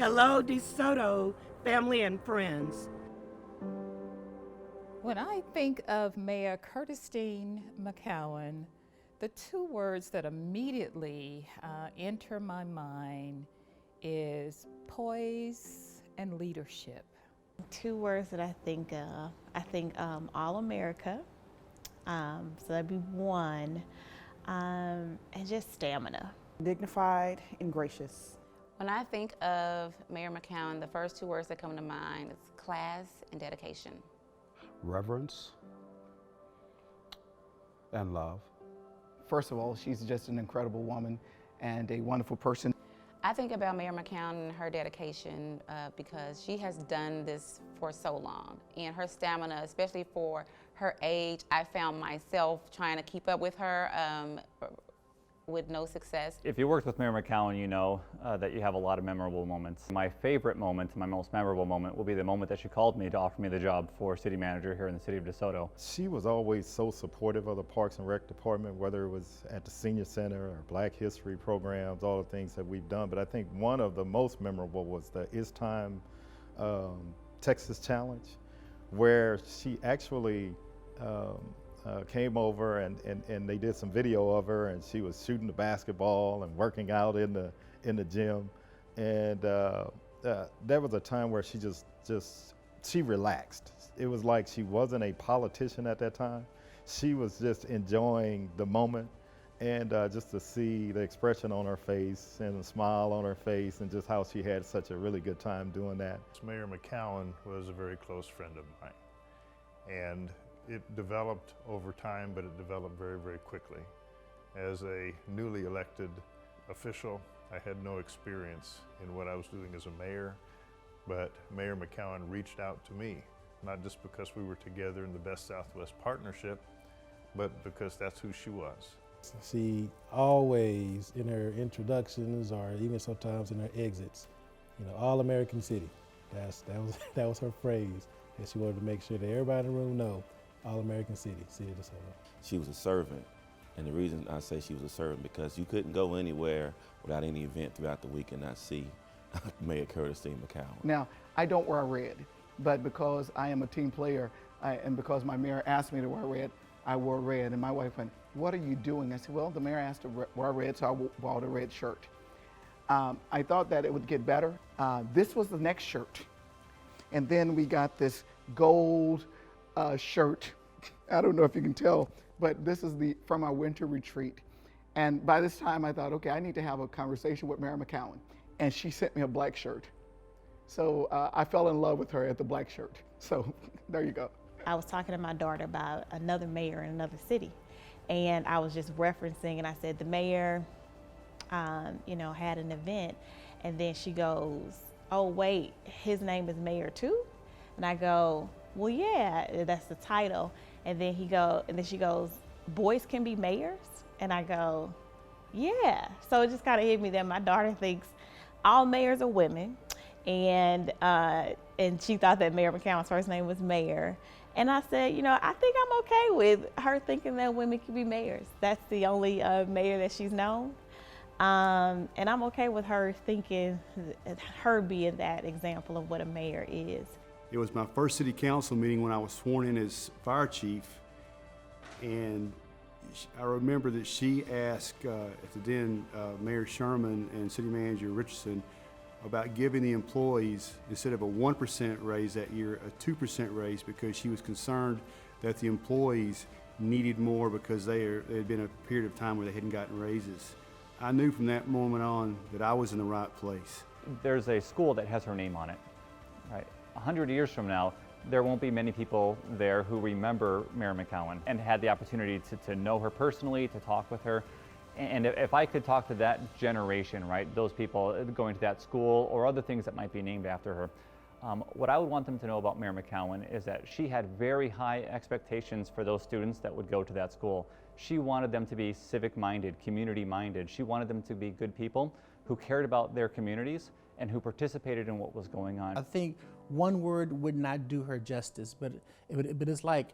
Hello, DeSoto family and friends. When I think of Mayor Curtis-Dean McCowan, the two words that immediately enter my mind is poise and leadership. Two words that I think of. I think All America, so that'd be one, and just stamina. Dignified and gracious. When I think of Mayor McCowan, the first two words that come to mind is class and dedication. Reverence and love. First of all, she's just an incredible woman and a wonderful person. I think about Mayor McCowan and her dedication because she has done this for so long, and her stamina, especially for her age. I found myself trying to keep up with her with no success. If you worked with Mayor McCowan, you know that you have a lot of memorable moments. My favorite moment, my most memorable moment, will be the moment that she called me to offer me the job for city manager here in the city of DeSoto. She was always so supportive of the Parks and Rec department, whether it was at the Senior Center or Black History programs, all the things that we've done. But I think one of the most memorable was the It's Time Texas Challenge, where she actually came over and they did some video of her, and she was shooting the basketball and working out in the gym, and there was a time where she she relaxed. It was like she wasn't a politician at that time. She was just enjoying the moment, and just to see the expression on her face and the smile on her face, and just how she had such a really good time doing that. Mayor McCowan was a very close friend of mine, and it developed over time, but it developed very, very quickly. As a newly elected official, I had no experience in what I was doing as a mayor, but Mayor McCowan reached out to me, not just because we were together in the Best Southwest Partnership, but because that's who she was. She always, in her introductions or even sometimes in her exits, all American city. That was her phrase, and she wanted to make sure that everybody in the room know All American City of DeSoto. She was a servant, and the reason I say she was a servant because you couldn't go anywhere without any event throughout the week and not see Mayor Curtis-Dean McCowan. Now, I don't wear red, but because I am a team player and because my mayor asked me to wear red, I wore red. And my wife went, "What are you doing?" I said, "Well, the mayor asked to wear red, so I bought a red shirt." I thought that it would get better. This was the next shirt. And then we got this gold shirt. I don't know if you can tell, but this is from our winter retreat. And by this time I thought, okay, I need to have a conversation with Mayor McCowan. And she sent me a black shirt. So I fell in love with her at the black shirt. So there you go. I was talking to my daughter about another mayor in another city. And I was just referencing, and I said, the mayor, had an event. And then she goes, "Oh, wait, his name is Mayor too?" And I go, "Well, yeah, that's the title." And then she goes, "Boys can be mayors?" And I go, "Yeah." So it just kind of hit me that my daughter thinks all mayors are women, and she thought that Mayor McCowan's first name was Mayor. And I said, I think I'm okay with her thinking that women can be mayors. That's the only mayor that she's known. And I'm okay with her thinking, her being that example of what a mayor is. It was my first city council meeting when I was sworn in as fire chief, and I remember that she asked at the then Mayor Sherman and City Manager Richardson about giving the employees, instead of a 1% raise that year, a 2% raise, because she was concerned that the employees needed more because there had been a period of time where they hadn't gotten raises. I knew from that moment on that I was in the right place. There's a school that has her name on it, right? 100 years from now, there won't be many people there who remember Mayor McCowan and had the opportunity to know her personally, to talk with her. And if I could talk to that generation, right, those people going to that school or other things that might be named after her, what I would want them to know about Mayor McCowan is that she had very high expectations for those students that would go to that school. She wanted them to be civic-minded, community-minded. She wanted them to be good people who cared about their communities and who participated in what was going on. I think one word would not do her justice, but it's like,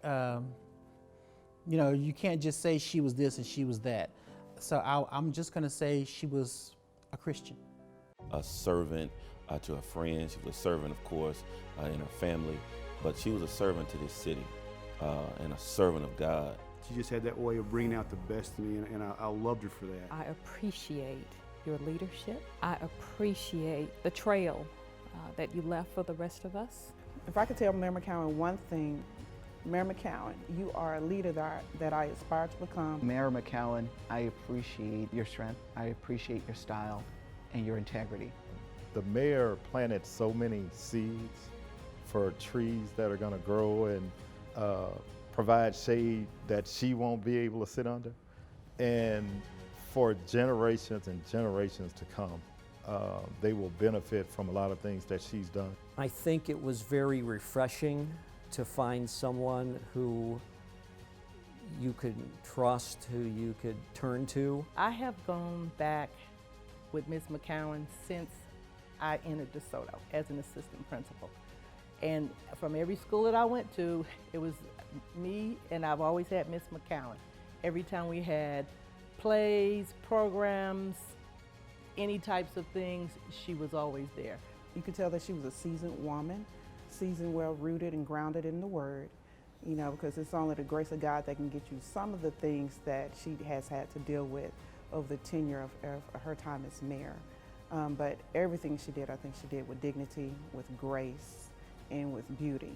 you can't just say she was this and she was that. So I'm just gonna say she was a Christian. A servant, to her friends. She was a servant, of course, in her family, but she was a servant to this city and a servant of God. She just had that way of bringing out the best in me, and I loved her for that. I appreciate your leadership. I appreciate the trail that you left for the rest of us. If I could tell Mayor McCowan one thing, Mayor McCowan, you are a leader that I aspire to become. Mayor McCowan, I appreciate your strength, I appreciate your style and your integrity. The mayor planted so many seeds for trees that are going to grow and provide shade that she won't be able to sit under. And for generations and generations to come, they will benefit from a lot of things that she's done. I think it was very refreshing to find someone who you could trust, who you could turn to. I have gone back with Ms. McCowan since I entered DeSoto as an assistant principal. And from every school that I went to, it was me, and I've always had Ms. McCowan. Every time we had plays, programs, any types of things, she was always there. You could tell that she was a seasoned woman, seasoned, well-rooted and grounded in the Word, you know, because it's only the grace of God that can get you some of the things that she has had to deal with over the tenure of her time as mayor. But everything she did, I think she did with dignity, with grace, and with beauty.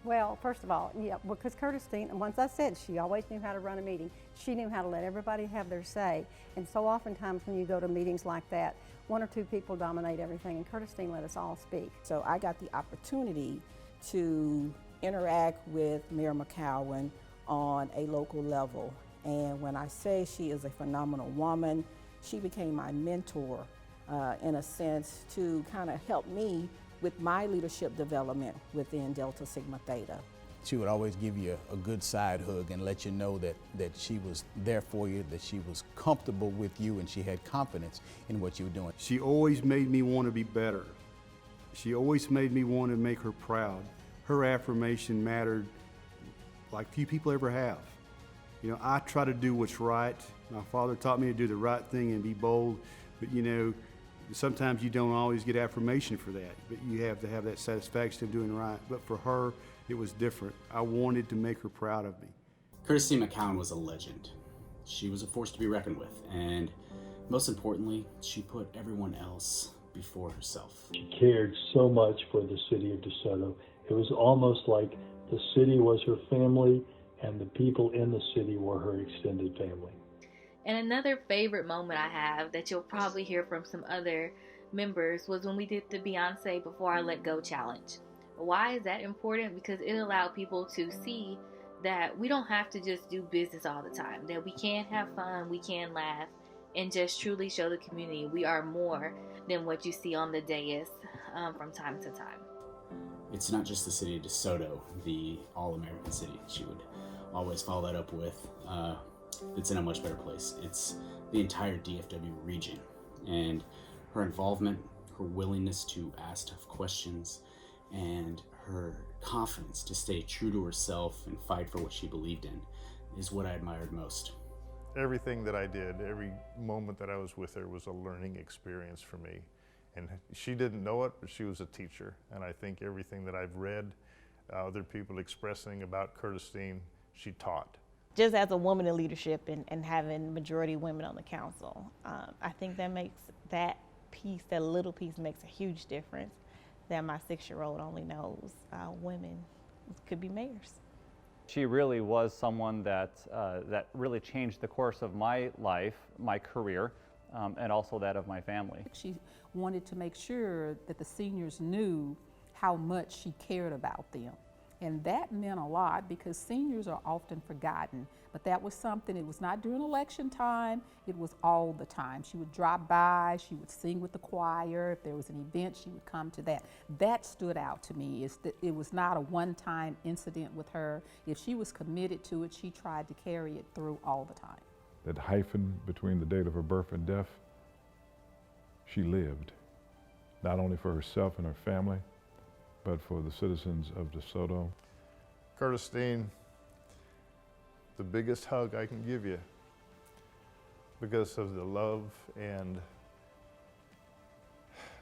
Well, first of all, yeah, because Curtis Dean, once I said, she always knew how to run a meeting. She knew how to let everybody have their say. And so oftentimes when you go to meetings like that, one or two people dominate everything, and Curtis Dean let us all speak. So I got the opportunity to interact with Mayor McCowan on a local level. And when I say she is a phenomenal woman, she became my mentor in a sense to kind of help me with my leadership development within Delta Sigma Theta. She would always give you a good side hug and let you know that she was there for you, that she was comfortable with you, and she had confidence in what you were doing. She always made me want to be better. She always made me want to make her proud. Her affirmation mattered like few people ever have. You know, I try to do what's right. My father taught me to do the right thing and be bold, but you know, sometimes you don't always get affirmation for that, but you have to have that satisfaction of doing right. But for her, it was different. I wanted to make her proud of me. Curtis McCowan was a legend. She was a force to be reckoned with, and most importantly, she put everyone else before herself. She cared so much for the city of DeSoto. It was almost like the city was her family and the people in the city were her extended family. And another favorite moment I have that you'll probably hear from some other members was when we did the Beyonce Before I Let Go challenge. Why is that important? Because it allowed people to see that we don't have to just do business all the time, that we can have fun, we can laugh, and just truly show the community we are more than what you see on the dais from time to time. It's not just the city of DeSoto, the all-American city. She would always follow that up with, it's in a much better place. It's the entire DFW region. And her involvement, her willingness to ask tough questions, and her confidence to stay true to herself and fight for what she believed in is what I admired most. Everything that I did, every moment that I was with her was a learning experience for me. And she didn't know it, but she was a teacher. And I think everything that I've read, other people expressing about Curtis Dean, she taught. Just as a woman in leadership and having majority women on the council, I think that makes that piece, that little piece makes a huge difference, that my 6-year-old only knows women could be mayors. She really was someone that really changed the course of my life, my career, and also that of my family. She wanted to make sure that the seniors knew how much she cared about them. And that meant a lot because seniors are often forgotten. But that was something, it was not during election time, it was all the time. She would drop by, she would sing with the choir. If there was an event, she would come to that. That stood out to me, is that it was not a one-time incident with her. If she was committed to it, she tried to carry it through all the time. That hyphen between the date of her birth and death, she lived, not only for herself and her family, but for the citizens of DeSoto. Curtis Dean, the biggest hug I can give you because of the love and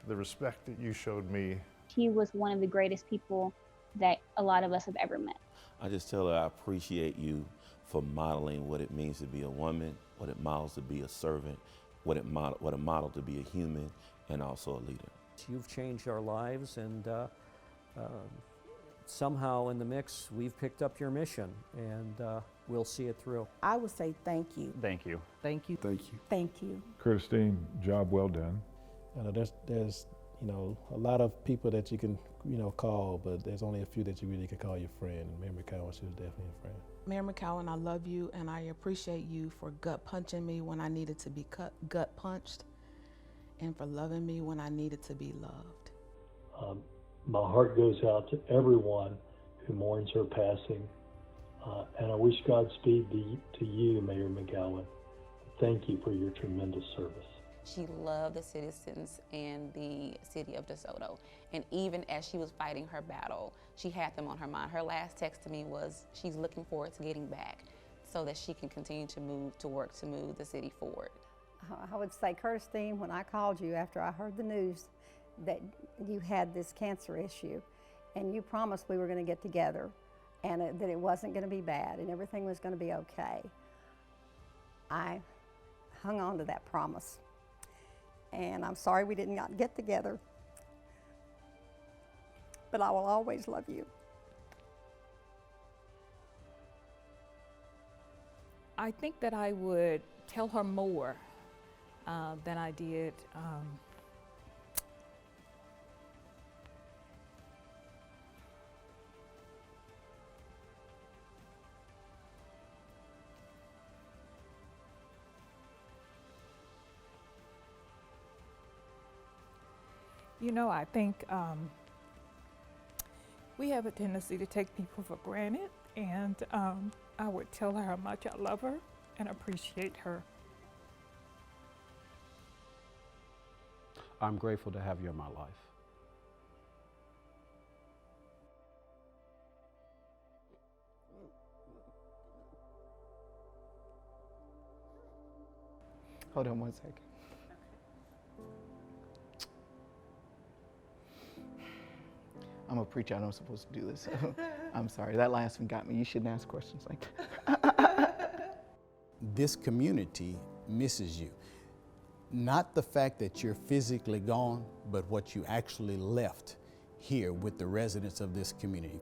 the respect that you showed me. He was one of the greatest people that a lot of us have ever met. I just tell her I appreciate you for modeling what it means to be a woman, what it models to be a servant, what it model to be a human, and also a leader. You've changed our lives, and somehow in the mix, we've picked up your mission, and we'll see it through. I would say thank you. Thank you. Thank you. Thank you. Thank you. Curtis Dean, job well done. I know there's a lot of people that you can call, but there's only a few that you really can call your friend. And Mayor McCowan, she was definitely a friend. Mayor McCowan, I love you, and I appreciate you for gut punching me when I needed to be gut punched, and for loving me when I needed to be loved. My heart goes out to everyone who mourns her passing, and I wish Godspeed to you, Mayor McCowan. Thank you for your tremendous service. She loved the citizens and the city of DeSoto. And even as she was fighting her battle, she had them on her mind. Her last text to me was she's looking forward to getting back so that she can continue to work to move the city forward. I would say, Curtis Dean, when I called you after I heard the news that you had this cancer issue, and you promised we were going to get together, and that it wasn't going to be bad, and everything was going to be okay, I hung on to that promise. And I'm sorry we did not get together, but I will always love you. I think that I would tell her more than I did. I think we have a tendency to take people for granted, and I would tell her how much I love her and appreciate her. I'm grateful to have you in my life. Hold on one second. I'm a preacher, I know I'm supposed to do this, so I'm sorry. That last one got me. You shouldn't ask questions like that. This community misses you. Not the fact that you're physically gone, but what you actually left here with the residents of this community.